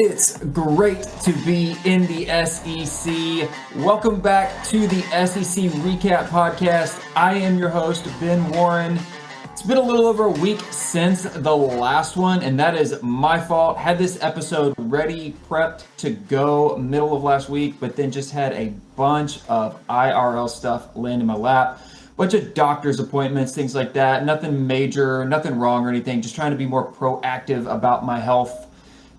It's great to be in the SEC. Welcome back to the SEC Recap Podcast. I am your host, Ben Warren. It's been a little over a week since the last one, and that is my fault. Had this episode ready, prepped to go middle of last week, but then just had a bunch of IRL stuff land in my lap. Bunch of doctor's appointments, things like that. Nothing major, nothing wrong or anything. Just trying to be more proactive about my health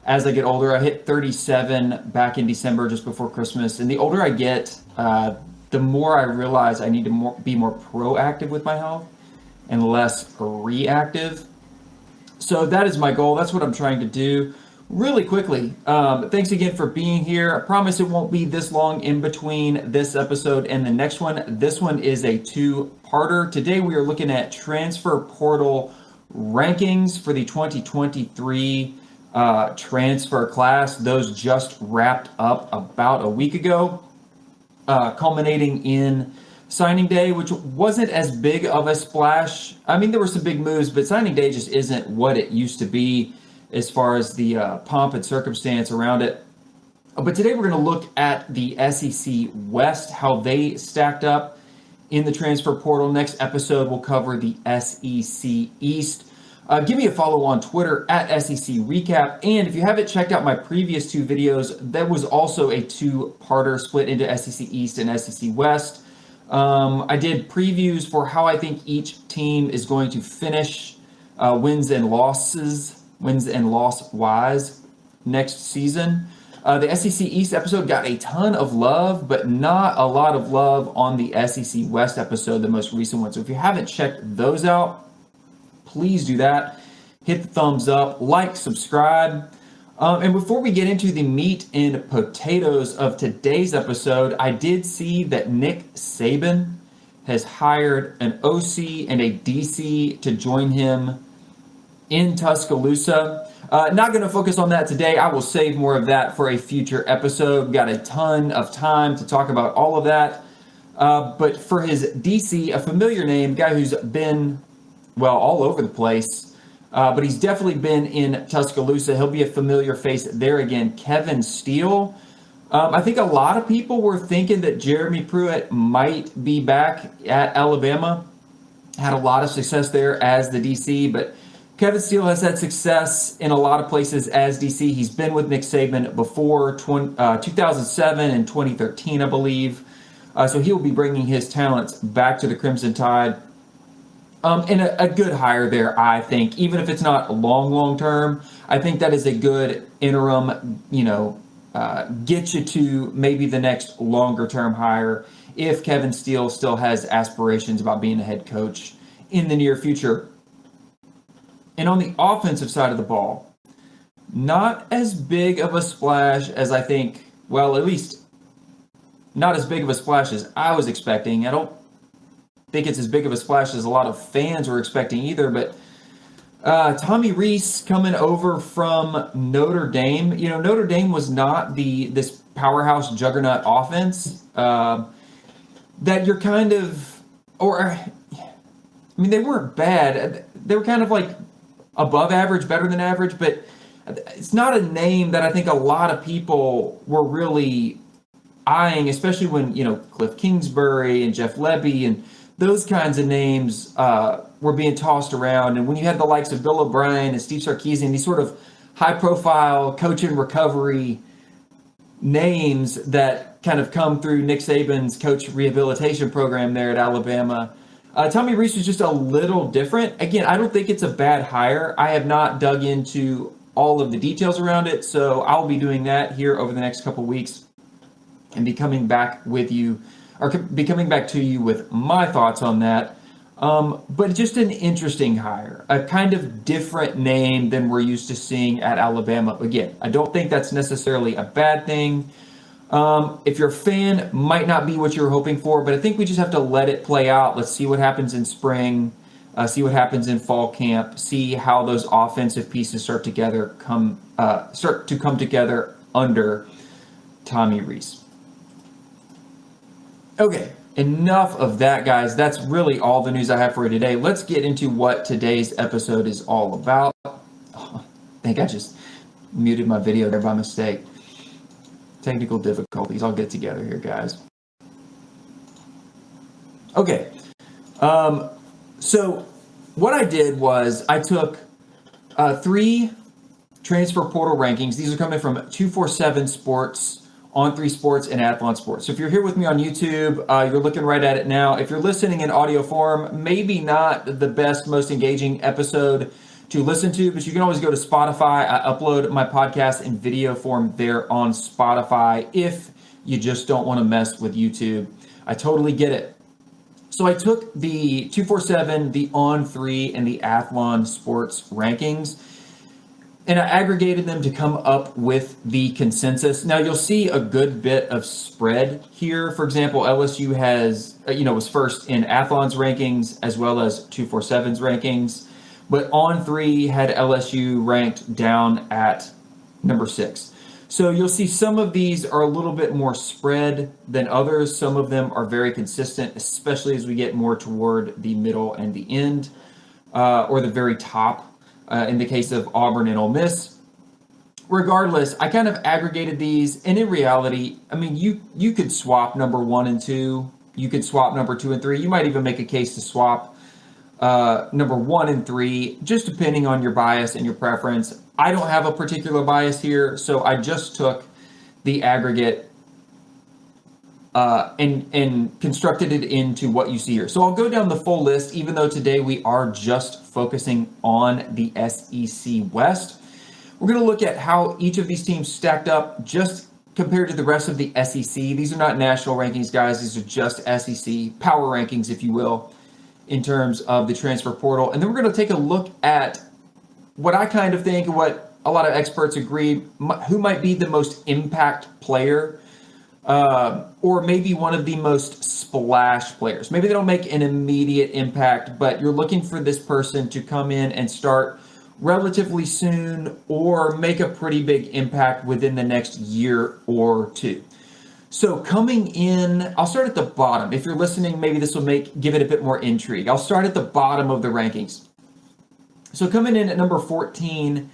as I get older. I hit 37 back in December, just before Christmas. And the older I get, the more I realize I need to be more proactive with my health and less reactive. So that is my goal. That's what I'm trying to do. Really quickly, thanks again for being here. I promise it won't be this long in between this episode and the next one. This one is a two-parter. Today we are looking at transfer portal rankings for the 2023 transfer class. Those just wrapped up about a week ago, culminating in signing day, which wasn't as big of a splash. I mean, there were some big moves, but signing day just isn't what it used to be as far as the pomp and circumstance around it. But today we're going to look at the SEC West, how they stacked up in the transfer portal. Next episode, we'll cover the SEC East. Give me a follow on Twitter at SEC Recap. And if you haven't checked out my previous two videos, there was also a two-parter split into SEC East and SEC West. I did previews for how I think each team is going to finish wins and loss wise next season. The SEC East episode got a ton of love, but not a lot of love on the SEC West episode, the most recent one. So if you haven't checked those out, please do that. Hit the thumbs up, like, subscribe. And before we get into the meat and potatoes of today's episode, I did see that Nick Saban has hired an OC and a DC to join him in Tuscaloosa. Not going to focus on that today. I will save more of that for a future episode. Got a ton of time to talk about all of that. But for his DC, a familiar name, guy who's been, well, all over the place. But he's definitely been in Tuscaloosa. He'll be a familiar face there again. Kevin Steele. I think a lot of people were thinking that Jeremy Pruitt might be back at Alabama. Had a lot of success there as the DC, but Kevin Steele has had success in a lot of places as DC. He's been with Nick Saban before 2007 and 2013, I believe. So he'll be bringing his talents back to the Crimson Tide. And a good hire there, I think. Even if it's not long term, I think that is a good interim, get you to maybe the next longer term hire if Kevin Steele still has aspirations about being a head coach in the near future. And on the offensive side of the ball, not as big of a splash as I think, well, at least not as big of a splash as I was expecting. I don't think it's as big of a splash as a lot of fans were expecting either, but Tommy Rees coming over from Notre Dame. Notre Dame was not this powerhouse juggernaut offense that you're kind of, they weren't bad. They were kind of like above average, better than average, but it's not a name that I think a lot of people were really eyeing, especially when, Cliff Kingsbury and Jeff Lebby and those kinds of names were being tossed around. And when you had the likes of Bill O'Brien and Steve Sarkisian, these sort of high-profile coach and recovery names that kind of come through Nick Saban's coach rehabilitation program there at Alabama, Tommy Rees was just a little different. Again, I don't think it's a bad hire. I have not dug into all of the details around it, so I'll be doing that here over the next couple weeks and be coming back to you with my thoughts on that. But just an interesting hire, a kind of different name than we're used to seeing at Alabama. Again, I don't think that's necessarily a bad thing. If you're a fan, might not be what you were hoping for, but I think we just have to let it play out. Let's see what happens in spring, see what happens in fall camp, see how those offensive pieces start to come together under Tommy Rees. Okay, enough of that, guys. That's really all the news I have for you today. Let's get into what today's episode is all about. I think I just Muted my video there by mistake. Technical difficulties. I'll get together here, guys. Okay. So what I did was I took 3 transfer portal rankings. These are coming from 247 Sports, On3 Sports, and Athlon Sports. So if you're here with me on YouTube, you're looking right at it now. If you're listening in audio form, maybe not the best, most engaging episode to listen to, but you can always go to Spotify. I upload my podcast in video form there on Spotify if you just don't want to mess with YouTube. I totally get it. So I took the 247, the On3, and the Athlon Sports rankings, and I aggregated them to come up with the consensus. Now you'll see a good bit of spread here. For example, LSU was first in Athlon's rankings as well as 247's rankings, but On3 had LSU ranked down at number 6. So you'll see some of these are a little bit more spread than others. Some of them are very consistent, especially as we get more toward the middle and the end, or the very top. In the case of Auburn and Ole Miss. Regardless, I kind of aggregated these, and in reality, I mean, you could swap number 1 and 2. You could swap number 2 and 3. You might even make a case to swap number 1 and 3, just depending on your bias and your preference. I don't have a particular bias here, so I just took the aggregate and constructed it into what you see here. So I'll go down the full list, even though today we are just focusing on the SEC West. We're going to look at how each of these teams stacked up just compared to the rest of the SEC. These are not national rankings, guys. These are just SEC power rankings, if you will, in terms of the transfer portal. And then we're going to take a look at what I kind of think, what a lot of experts agree, who might be the most impact player, or maybe one of the most splash players. Maybe they don't make an immediate impact, but you're looking for this person to come in and start relatively soon or make a pretty big impact within the next year or two. So coming in, I'll start at the bottom. If you're listening, maybe this will give it a bit more intrigue. I'll start at the bottom of the rankings. So coming in at number 14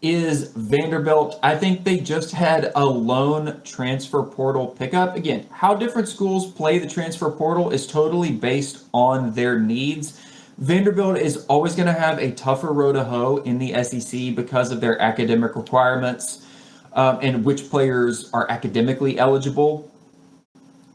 is Vanderbilt. I think they just had a lone transfer portal pickup. Again, how different schools play the transfer portal is totally based on their needs. Vanderbilt is always going to have a tougher row to hoe in the SEC because of their academic requirements and which players are academically eligible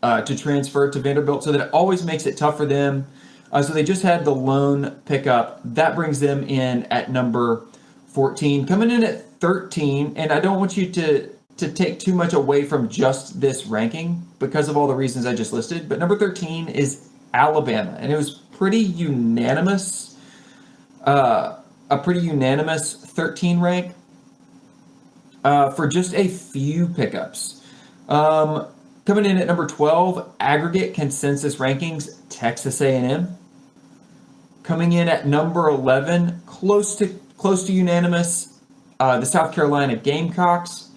to transfer to Vanderbilt. So that it always makes it tough for them. So they just had the lone pickup. That brings them in at number 14. Coming in at 13, and I don't want you to take too much away from just this ranking because of all the reasons I just listed, but number 13 is Alabama, and it was pretty unanimous, a pretty unanimous 13 rank for just a few pickups. Coming in at number 12, aggregate consensus rankings, Texas A&M. Coming in at number 11, close to unanimous, the South Carolina Gamecocks.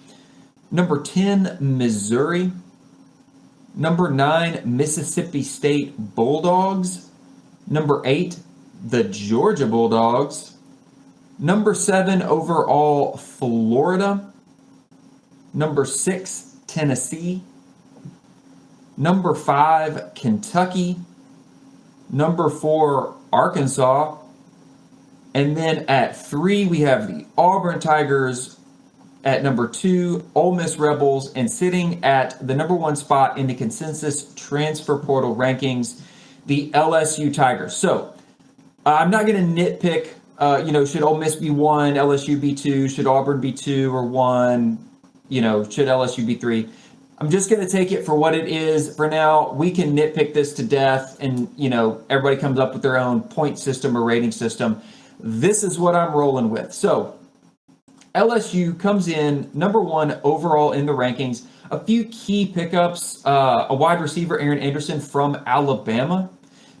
Number 10, Missouri. Number 9, Mississippi State Bulldogs. Number 8, the Georgia Bulldogs. Number 7 overall, Florida. Number 6, Tennessee. Number 5, Kentucky. Number 4, Arkansas. And then at 3, we have the Auburn Tigers. At number 2, Ole Miss Rebels. And sitting at the number 1 spot in the consensus transfer portal rankings, the LSU Tigers. So I'm not going to nitpick, should Ole Miss be 1, LSU be 2, should Auburn be 2 or 1, should LSU be 3. I'm just going to take it for what it is for now. We can nitpick this to death and, everybody comes up with their own point system or rating system. This is what I'm rolling with. So LSU comes in number 1 overall in the rankings. A few key pickups, a wide receiver, Aaron Anderson from Alabama,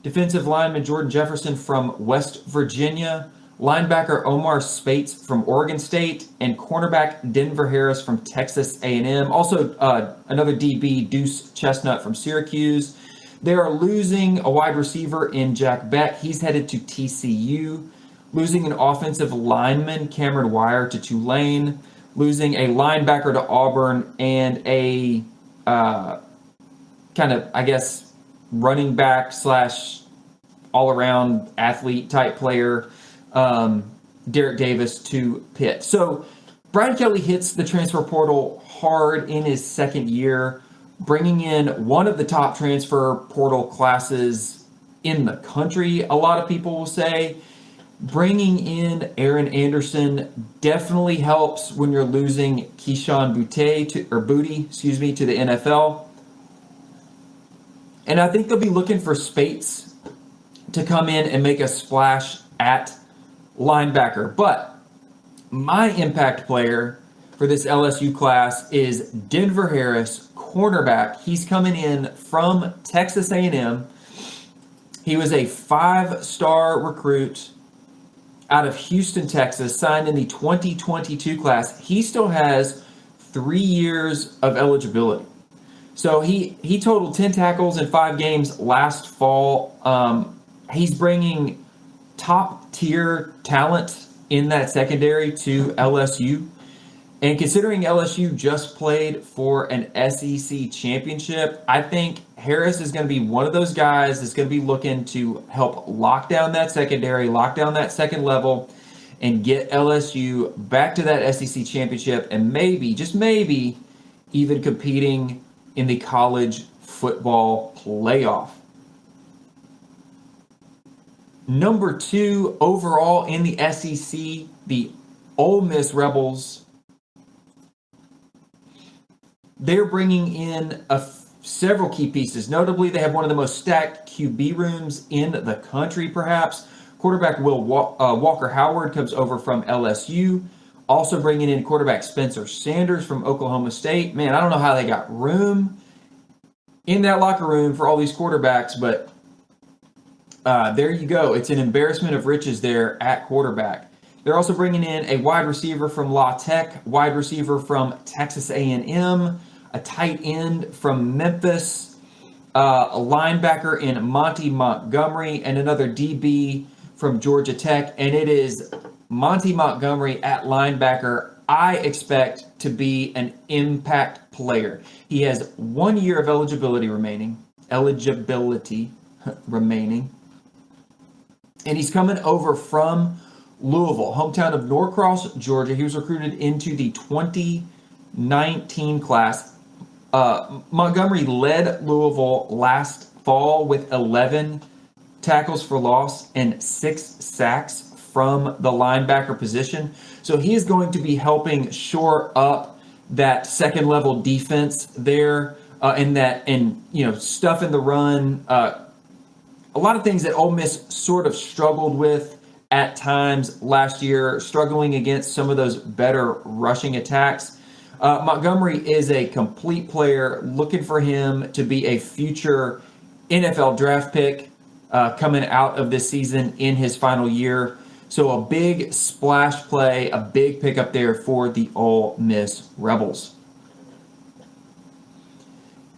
defensive lineman Jordan Jefferson from West Virginia, linebacker Omar Spates from Oregon State, and cornerback Denver Harris from Texas A&M. Also, another DB, Deuce Chestnut from Syracuse. They are losing a wide receiver in Jack Beck. He's headed to TCU. Losing an offensive lineman, Cameron Wire, to Tulane. losing a linebacker to Auburn and a kind of, I guess, running back slash all-around athlete type player, Derek Davis, to Pitt. So Brian Kelly hits the transfer portal hard in his second year, bringing in one of the top transfer portal classes in the country, a lot of people will say. Bringing in Aaron Anderson definitely helps when you're losing Keyshawn Boutte to the NFL. And I think they'll be looking for Spates to come in and make a splash at linebacker. But my impact player for this LSU class is Denver Harris, cornerback. He's coming in from Texas A&M. He was a 5-star recruit out of Houston, Texas, signed in the 2022 class. He still has 3 years of eligibility. So he totaled 10 tackles in 5 games last fall. He's bringing top-tier talent in that secondary to LSU. And considering LSU just played for an SEC championship, I think Harris is going to be one of those guys that's going to be looking to help lock down that secondary, lock down that second level, and get LSU back to that SEC championship and maybe, just maybe, even competing in the college football playoff. Number 2 overall in the SEC, the Ole Miss Rebels. They're bringing in several key pieces. Notably, they have one of the most stacked QB rooms in the country, perhaps. Quarterback Walker Howard comes over from LSU. Also bringing in quarterback Spencer Sanders from Oklahoma State. Man, I don't know how they got room in that locker room for all these quarterbacks, but there you go. It's an embarrassment of riches there at quarterback. They're also bringing in a wide receiver from La Tech, wide receiver from Texas A&M, a tight end from Memphis, a linebacker in Monty Montgomery, and another DB from Georgia Tech. And it is Monty Montgomery at linebacker. I expect to be an impact player. He has 1 year of eligibility remaining. And he's coming over from Louisville, hometown of Norcross, Georgia. He was recruited into the 2019 class. Montgomery led Louisville last fall with 11 tackles for loss and 6 sacks from the linebacker position. So he is going to be helping shore up that second level defense there, and stuff in the run. A lot of things that Ole Miss sort of struggled with at times last year, struggling against some of those better rushing attacks. Montgomery is a complete player, looking for him to be a future NFL draft pick coming out of this season in his final year. So a big splash play, a big pickup there for the Ole Miss Rebels.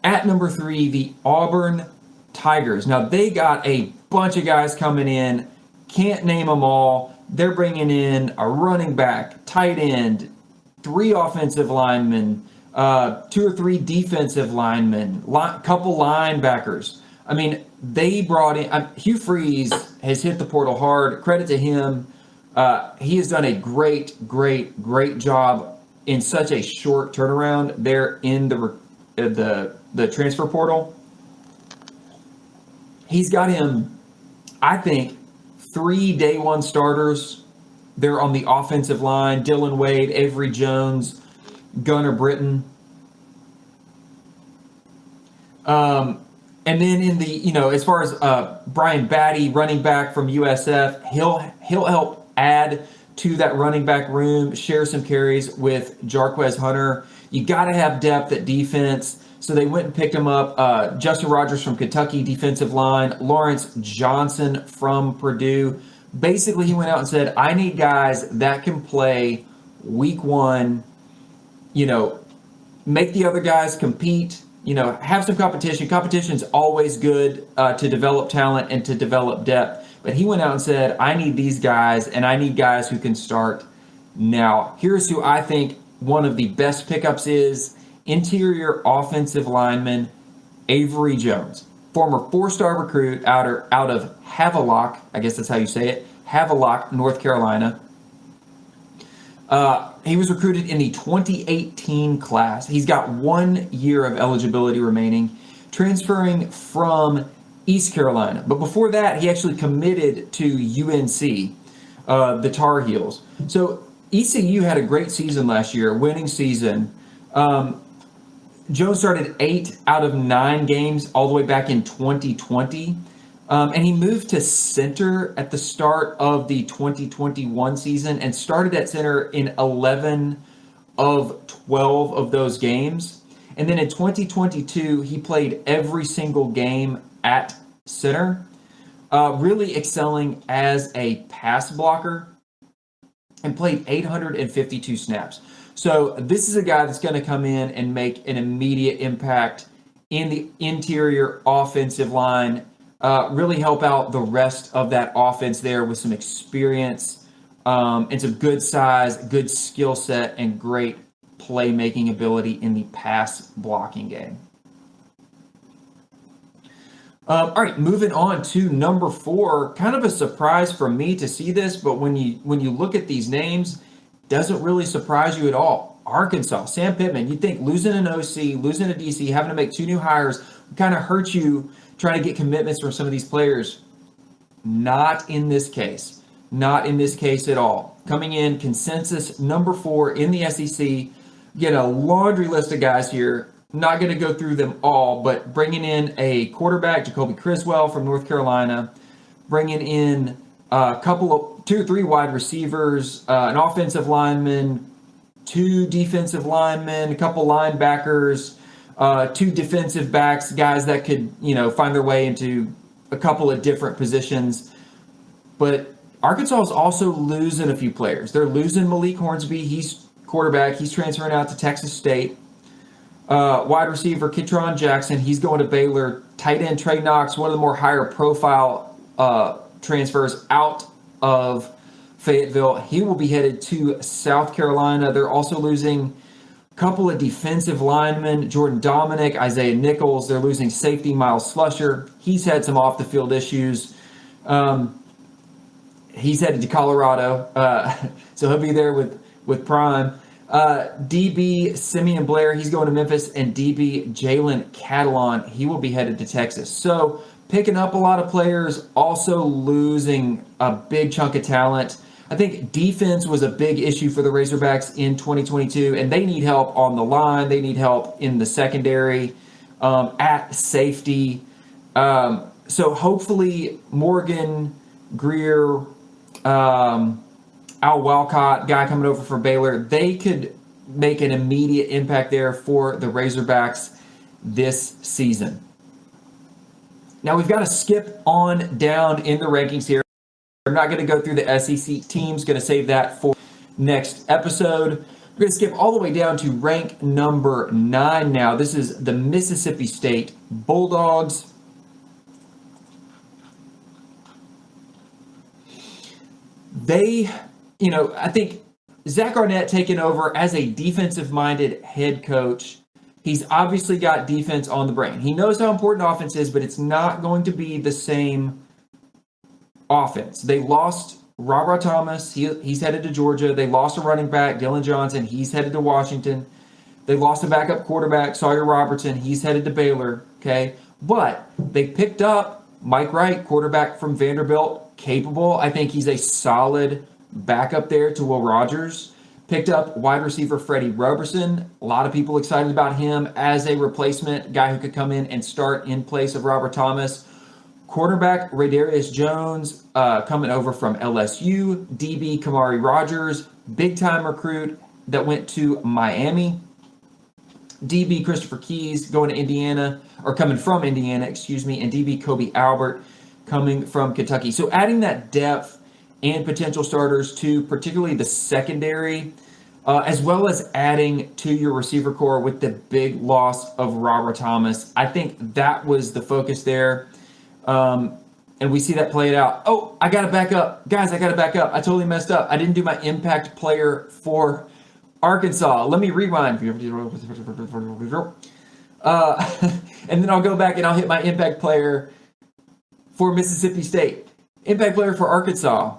At number 3, the Auburn Tigers. Now, they got a bunch of guys coming in. Can't name them all. They're bringing in a running back, tight end, 3 offensive linemen, 2 or 3 defensive linemen, couple linebackers. I mean, they brought in Hugh Freeze has hit the portal hard. Credit to him. He has done a great job in such a short turnaround there in the transfer portal. He's got him, I think, 3 day 1 starters. They're on the offensive line: Dylan Wade, Avery Jones, Gunnar Britton. And then in the, as far as Brian Batty, running back from USF, he'll help add to that running back room, share some carries with Jarquez Hunter. You got to have depth at defense. So they went and picked him up. Justin Rogers from Kentucky, defensive line. Lawrence Johnson from Purdue. Basically, he went out and said, I need guys that can play week 1, make the other guys compete, have some competition. Competition's always good to develop talent and to develop depth. But he went out and said, I need these guys, and I need guys who can start now. Here's who I think one of the best pickups is interior offensive lineman Avery Jones, former 4-star recruit out of Havelock, I guess that's how you say it, Havelock, North Carolina. He was recruited in the 2018 class. He's got 1 year of eligibility remaining, transferring from East Carolina. But before that, he actually committed to UNC, the Tar Heels. So ECU had a great season last year, winning season. Jones started 8 out of 9 games all the way back in 2020. And he moved to center at the start of the 2021 season and started at center in 11 of 12 of those games. And then in 2022, he played every single game at center, really excelling as a pass blocker, and played 852 snaps. So this is a guy that's going to come in and make an immediate impact in the interior offensive line, really help out the rest of that offense there with some experience and some good size, good skill set, and great playmaking ability in the pass blocking game. All right, moving on to number 4. Kind of a surprise for me to see this, but when you look at these names, doesn't really surprise you at all. Arkansas, Sam Pittman. You'd think losing an OC, losing a DC, having to make 2 new hires would kind of hurt you trying to get commitments from some of these players. Not in this case. Not in this case at all. Coming in consensus number 4 in the SEC. Get a laundry list of guys here. Not going to go through them all, but bringing in a quarterback, Jacoby Criswell from North Carolina, bringing in a couple of 2 or 3 wide receivers, an offensive lineman, 2 defensive linemen, a couple linebackers, 2 defensive backs, guys that could, find their way into a couple of different positions. But Arkansas is also losing a few players. They're losing Malik Hornsby. He's quarterback. He's transferring out to Texas State. Wide receiver Kitron Jackson. He's going to Baylor. Tight end Trey Knox, one of the more higher profile transfers out of Fayetteville. He will be headed to South Carolina. They're also losing a couple of defensive linemen, Jordan Dominic, Isaiah Nichols. They're losing safety Miles Slusher. He's had some off the field issues. He's headed to Colorado, so he'll be there with Prime. DB Simeon Blair, he's going to Memphis, and DB Jalen Catalon, he will be headed to Texas. So picking up a lot of players, also losing a big chunk of talent. I think defense was a big issue for the Razorbacks in 2022, and they need help on the line. They need help in the secondary, at safety. So hopefully Morgan, Greer, Al Walcott, guy coming over from Baylor, they could make an immediate impact there for the Razorbacks this season. Now we've got to skip on down in the rankings here. I'm not going to go through the SEC teams, going to save that for next episode. We're going to skip all the way down to rank number 9 now. This is the Mississippi State Bulldogs. They, I think Zach Arnett taking over as a defensive-minded head coach. He's obviously got defense on the brain. He knows how important offense is, but it's not going to be the same offense. They lost Robert Thomas. He's headed to Georgia. They lost a running back, Dylan Johnson. He's headed to Washington. They lost a backup quarterback, Sawyer Robertson. He's headed to Baylor. Okay, but they picked up Mike Wright, quarterback from Vanderbilt, capable. I think he's a solid backup there to Will Rogers. Picked up wide receiver Freddie Roberson. A lot of people excited about him as a replacement, guy who could come in and start in place of Robert Thomas. Quarterback Raydarius Jones coming over from LSU. DB Kamari Rogers, big-time recruit that went to Miami. DB Christopher Keys going to Indiana, or coming from Indiana, and DB Kobe Albert coming from Kentucky. So adding that depth and potential starters to particularly the secondary, as well as adding to your receiver core with the big loss of Robert Thomas. I think that was the focus there. And we see that played out. Oh, I got to back up. Guys, I got to back up. I totally messed up. I didn't do my impact player for Arkansas. Let me rewind. And then I'll go back and I'll hit my impact player for Mississippi State. Impact player for Arkansas,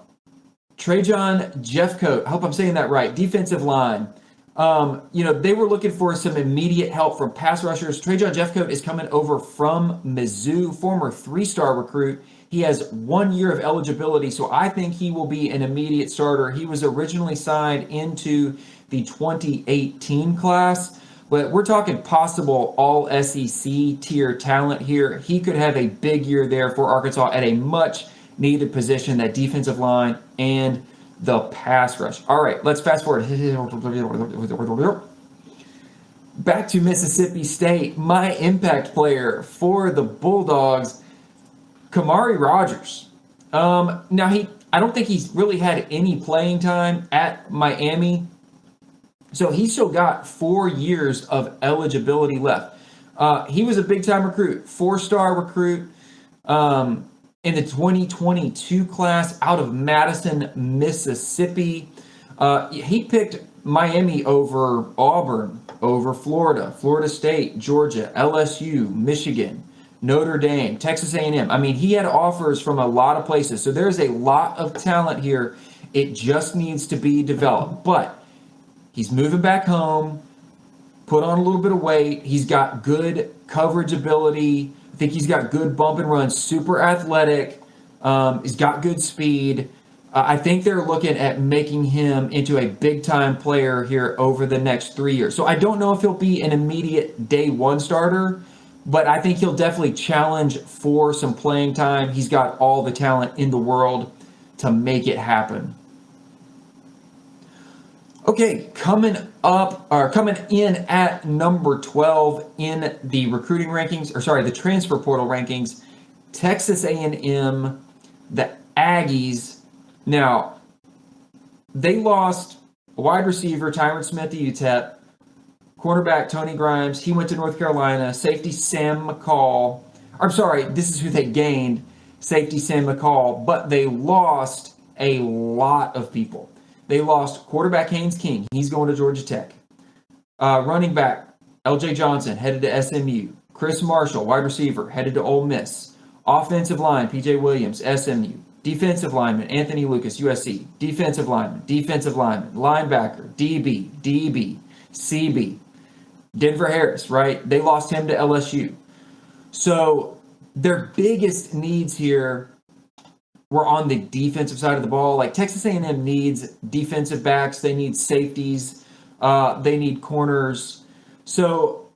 Trajan Jeffcoat. I hope I'm saying that right. Defensive line. They were looking for some immediate help from pass rushers. Trajan Jeffcoat is coming over from Mizzou, former 3-star recruit. He has 1 year of eligibility, so I think he will be an immediate starter. He was originally signed into the 2018 class, but we're talking possible all SEC tier talent here. He could have a big year there for Arkansas at a much needed position, that defensive line and the pass rush. All right, let's fast forward. Back to Mississippi State. My impact player for the Bulldogs, Kamari Rogers. Now I don't think he's really had any playing time at Miami, so he's still got 4 years of eligibility left. He was a big-time recruit, 4-star recruit in the 2022 class out of Madison, Mississippi. He picked Miami over Auburn, over Florida, Florida State, Georgia, LSU, Michigan, Notre Dame, Texas A&M. I mean, he had offers from a lot of places. So there's a lot of talent here. It just needs to be developed. But he's moving back home, put on a little bit of weight. He's got good coverage ability. I think he's got good bump and run, super athletic. He's got good speed. I think they're looking at making him into a big-time player here over the next 3 years. So I don't know if he'll be an immediate day one starter, but I think he'll definitely challenge for some playing time. He's got all the talent in the world to make it happen. Okay, coming in at number 12 in the recruiting rankings, the transfer portal rankings, Texas A&M, the Aggies. Now, they lost a wide receiver, Tyron Smith to UTEP, cornerback Tony Grimes, he went to North Carolina, safety Sam McCall. This is who they gained, safety Sam McCall, but they lost a lot of people. They lost quarterback Haynes King. He's going to Georgia Tech. Running back L.J. Johnson headed to SMU. Chris Marshall, wide receiver, headed to Ole Miss. Offensive line, P.J. Williams, SMU. Defensive lineman, Anthony Lucas, USC. Defensive lineman, linebacker, DB, CB. Denver Harris, right? They lost him to LSU. So their biggest needs here were on the defensive side of the ball. Like Texas A&M needs defensive backs. They need safeties. They need corners. So,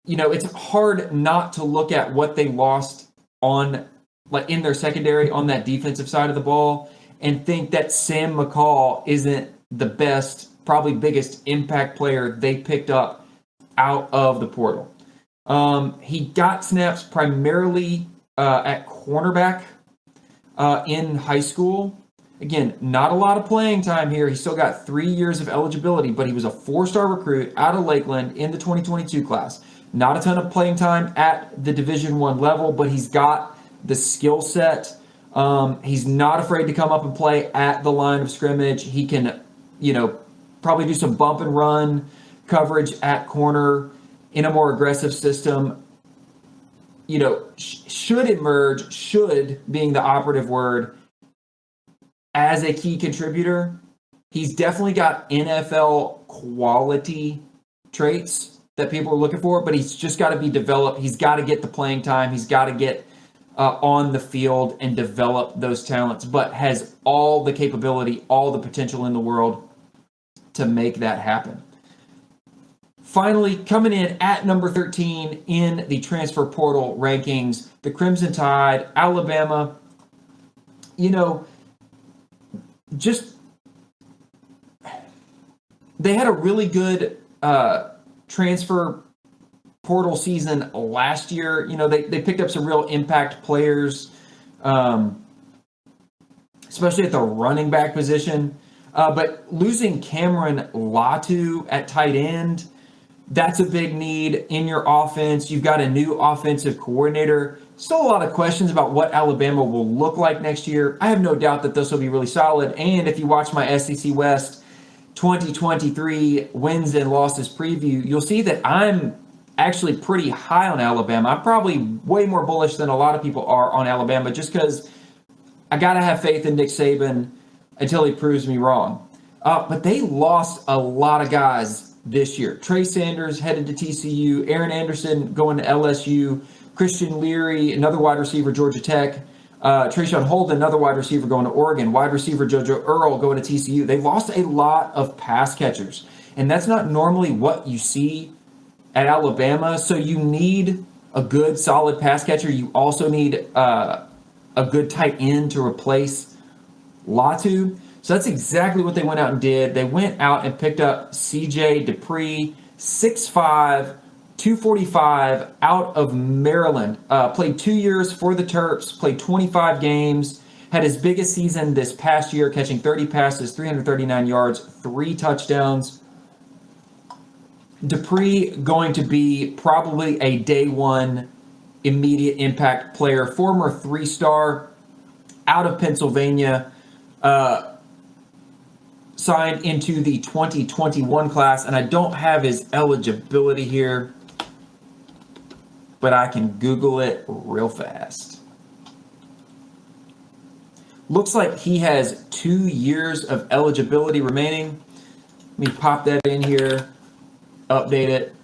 it's hard not to look at what they lost in their secondary on that defensive side of the ball and think that Sam McCall isn't the best, probably biggest impact player they picked up out of the portal. He got snaps primarily at cornerback in high school. Again, not a lot of playing time here. He still got 3 years of eligibility, but he was a 4-star recruit out of Lakeland in the 2022 class. Not a ton of playing time at the Division I level, but he's got the skill set. He's not afraid to come up and play at the line of scrimmage. He can, probably do some bump and run coverage at corner in a more aggressive system. Should emerge, should being the operative word, as a key contributor. He's definitely got NFL quality traits that people are looking for, but he's just got to be developed. He's got to get the playing time. He's got to get on the field and develop those talents, but has all the capability, all the potential in the world to make that happen. Finally, coming in at number 13 in the transfer portal rankings, the Crimson Tide, Alabama. They had a really good transfer portal season last year. They picked up some real impact players, especially at the running back position. But losing Cameron Latu at tight end, that's a big need in your offense. You've got a new offensive coordinator. Still a lot of questions about what Alabama will look like next year. I have no doubt that this will be really solid. And if you watch my SEC West 2023 wins and losses preview, you'll see that I'm actually pretty high on Alabama. I'm probably way more bullish than a lot of people are on Alabama, just because I got to have faith in Nick Saban until he proves me wrong. But they lost a lot of guys this year. Trey Sanders headed to TCU, Aaron Anderson going to LSU, Christian Leary, another wide receiver, Georgia Tech, Trayshawn Holden, another wide receiver going to Oregon, wide receiver JoJo Earl going to TCU. They lost a lot of pass catchers, and that's not normally what you see at Alabama. So you need a good, solid pass catcher. You also need a good tight end to replace Latu. So that's exactly what they went out and did. They went out and picked up CJ Dupree, 6'5", 245, out of Maryland. Played 2 years for the Terps, played 25 games, had his biggest season this past year, catching 30 passes, 339 yards, 3 touchdowns. Dupree going to be probably a day one immediate impact player, former 3-star out of Pennsylvania, signed into the 2021 class, and I don't have his eligibility here, but I can Google it real fast. Looks like he has 2 years of eligibility remaining. Let me pop that in here, update it.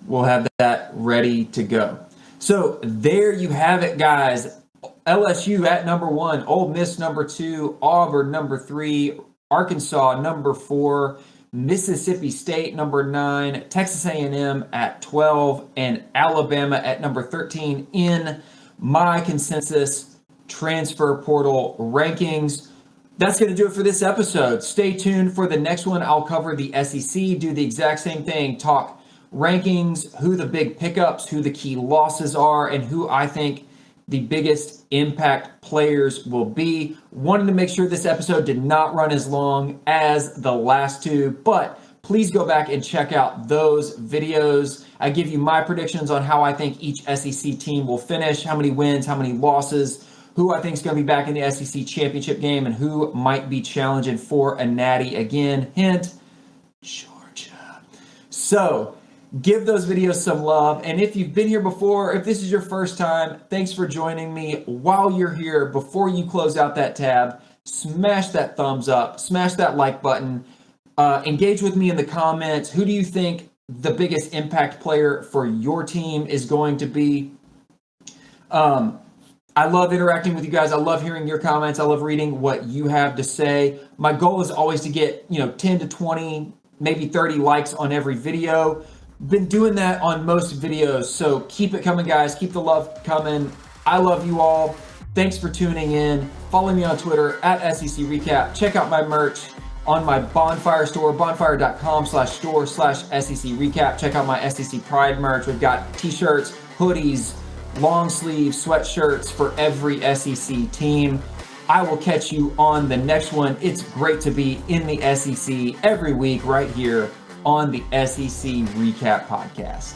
We'll have that ready to go. So there you have it, guys. LSU at number 1, Ole Miss number 2, Auburn number 3, Arkansas number 4, Mississippi State number 9, Texas A&M at 12, and Alabama at number 13 in my consensus transfer portal rankings. That's going to do it for this episode. Stay tuned for the next one. I'll cover the SEC, do the exact same thing, talk rankings, who the big pickups, who the key losses are, and who I think the biggest impact players will be. Wanted to make sure this episode did not run as long as the last 2, but please go back and check out those videos. I give you my predictions on how I think each SEC team will finish, how many wins, how many losses, who I think is going to be back in the SEC championship game, and who might be challenging for a natty again. Hint, Georgia. So give those videos some love. And if you've been here before, if this is your first time, thanks for joining me. While you're here, before you close out that tab, smash that thumbs up, smash that like button, engage with me in the comments. Who do you think the biggest impact player for your team is going to be? I love interacting with you guys. I love hearing your comments. I love reading what you have to say. My goal is always to get, 10 to 20, maybe 30 likes on every video. Been doing that on most videos, so keep it coming, guys. Keep the love coming. I love you all. Thanks for tuning in. Follow me on Twitter at SEC Recap. Check out my merch on my Bonfire store, bonfire.com/store/SEC Recap. Check out my SEC Pride merch. We've got t-shirts, hoodies, long sleeve sweatshirts for every SEC team. I will catch you on the next one. It's great to be in the SEC every week right here on the SEC Recap Podcast.